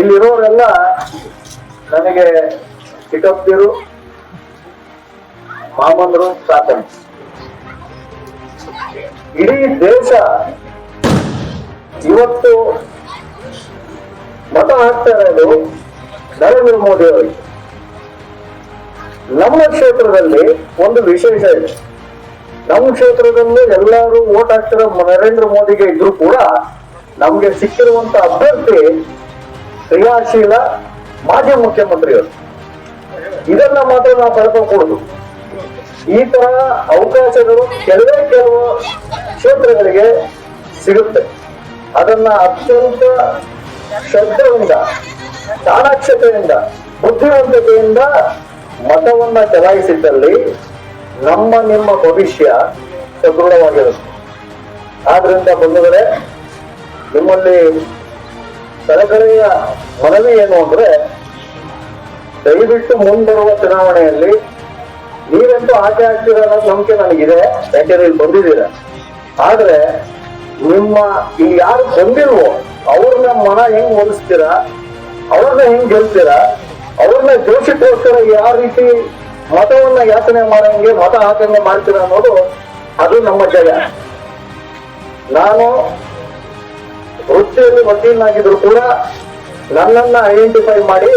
ಇಲ್ಲಿರೋರೆಲ್ಲ ನನಗೆ ಚಿಕ್ಕಪ್ಪರು, ಮಾಮಂದ್ರು, ತಾತನ್. ಇಡೀ ದೇಶ ಇವತ್ತು ಮತ ಹಾಕ್ತಾ ಇರೋದು ನರೇಂದ್ರ ಮೋದಿ ಅವರಿಗೆ. ನಮ್ಮ ಕ್ಷೇತ್ರದಲ್ಲಿ ಒಂದು ವಿಶೇಷ ಇದೆ. ನಮ್ಮ ಕ್ಷೇತ್ರದಲ್ಲಿ ಎಲ್ಲರೂ ವೋಟ್ ಹಾಕ್ತಿರೋ ನರೇಂದ್ರ ಮೋದಿಗೆ ಇದ್ರು ಕೂಡ ನಮ್ಗೆ ಸಿಕ್ಕಿರುವಂತ ಅಭ್ಯರ್ಥಿ ಕ್ರಿಯಾಶೀಲ ಮಾಜಿ ಮುಖ್ಯಮಂತ್ರಿಗಳು. ಇದನ್ನ ಮಾತ್ರ ನಾವು ಕಳ್ಕೊಂಡ್ಕೊಡುದು. ಈ ತರ ಅವಕಾಶಗಳು ಕೆಲವು ಕ್ಷೇತ್ರಗಳಿಗೆ ಸಿಗುತ್ತೆ. ಅದನ್ನ ಅತ್ಯಂತ ಶ್ರದ್ಧೆಯಿಂದ, ಚಾಣಾಕ್ಷತೆಯಿಂದ, ಬುದ್ಧಿವಂತಿಕೆಯಿಂದ ಮತವನ್ನ ಚಲಾಯಿಸಿದ್ದಲ್ಲಿ ನಿಮ್ಮ ಭವಿಷ್ಯ ಸದೃಢವಾಗಿರುತ್ತೆ. ಆದ್ರಿಂದ ಬಂಧುಗಳೇ, ನಿಮ್ಮಲ್ಲಿ ಕಳಕಳಿಯ ಮನವಿ ಏನು ಅಂದ್ರೆ, ದಯವಿಟ್ಟು ಮುಂಬರುವ ಚುನಾವಣೆಯಲ್ಲಿ ನೀವೆಂತೂ ಆಯ್ಕೆ ಆಗ್ತೀರ ಅನ್ನೋದು ನಂಬಿಕೆ ನನಗಿದೆ, ಯಾಕೆಂದ್ರೆ ಇಲ್ಲಿ ಬಂದಿದ್ದೀರ. ಆದ್ರೆ ನಿಮ್ಮ ಇಲ್ಲಿ ಯಾರು ಬಂದಿಲ್ವೋ ಅವ್ರನ್ನ ಮನ ಹೆಂಗ್ ಒಲಿಸ್ತೀರಾ, ಅವ್ರನ್ನ ಹೆಂಗ್ ಗೆಲ್ತೀರಾ, ಅವ್ರನ್ನ ಜೋಶಕ್ಕೋಸ್ಕರ ಯಾವ ರೀತಿ ಮತವನ್ನ ಯಾಚನೆ ಮಾಡಂಗೆ ಮತ ಹಾಕಂಗೆ ಮಾಡ್ತೀರಾ ಅನ್ನೋದು ಅದು ನಮ್ಮ ಜಯ. ನಾನು ವೃತ್ತಿಯಲ್ಲಿ ವಕೀಲನಾಗಿದ್ರು ಕೂಡ ನನ್ನನ್ನ ಐಡೆಂಟಿಫೈ ಮಾಡಿ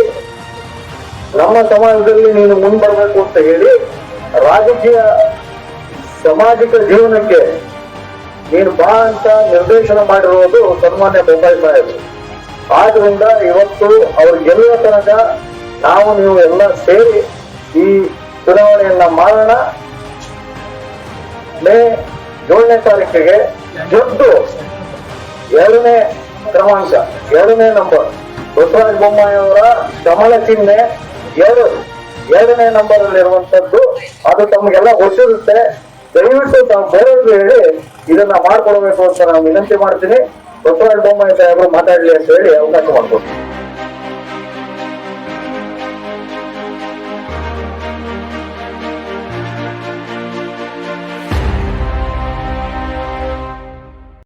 ನಮ್ಮ ಸಮಾಜದಲ್ಲಿ ನೀನು ಮುಂಬರ್ಬೇಕು ಅಂತ ಹೇಳಿ ರಾಜಕೀಯ ಸಾಮಾಜಿಕ ಜೀವನಕ್ಕೆ ನೀನು ಬಾ ಅಂತ ನಿರ್ದೇಶನ ಮಾಡಿರೋದು ಸನ್ಮಾನ್ಯ ಬೊಮ್ಮಾಯಿ ಸಾಹೇಬರು. ಆದ್ರಿಂದ ಇವತ್ತು ಅವ್ರು ಗೆಲ್ಲುವ ತನಕ ನಾವು ನೀವು ಎಲ್ಲ ಸೇರಿ ಈ ಚುನಾವಣೆಯನ್ನ ಮಾಡೋಣ. ಮೇ 7ನೇ ತಾರೀಕಿಗೆ ಗೆದ್ದು 2ನೇ ಕ್ರಮಾಂಕ, 2ನೇ ನಂಬರ್ ಬಸವರಾಜ ಬೊಮ್ಮಾಯಿ ಅವರ ಕಮಲ ಚಿಹ್ನೆ 2ನೇ ನಂಬರ್ ಅಲ್ಲಿ ಇರುವಂತದ್ದು. ಅದು ತಮಗೆಲ್ಲ ಗೊತ್ತಿರುತ್ತೆ. ದಯವಿಟ್ಟು ತಾವು ಬೇರೆಯವ್ರಿಗೆ ಹೇಳಿ ಇದನ್ನ ಮಾಡ್ಕೊಡ್ಬೇಕು ಅಂತ ನಾನು ವಿನಂತಿ ಮಾಡ್ತೀನಿ. ಬಸವರಾಜ ಬೊಮ್ಮಾಯಿ ಸಾಹೇಬರು ಮಾತಾಡ್ಲಿ ಅಂತ ಹೇಳಿ ಅವಕಾಶ ಮಾಡ್ಕೊಡ್ತೀನಿ.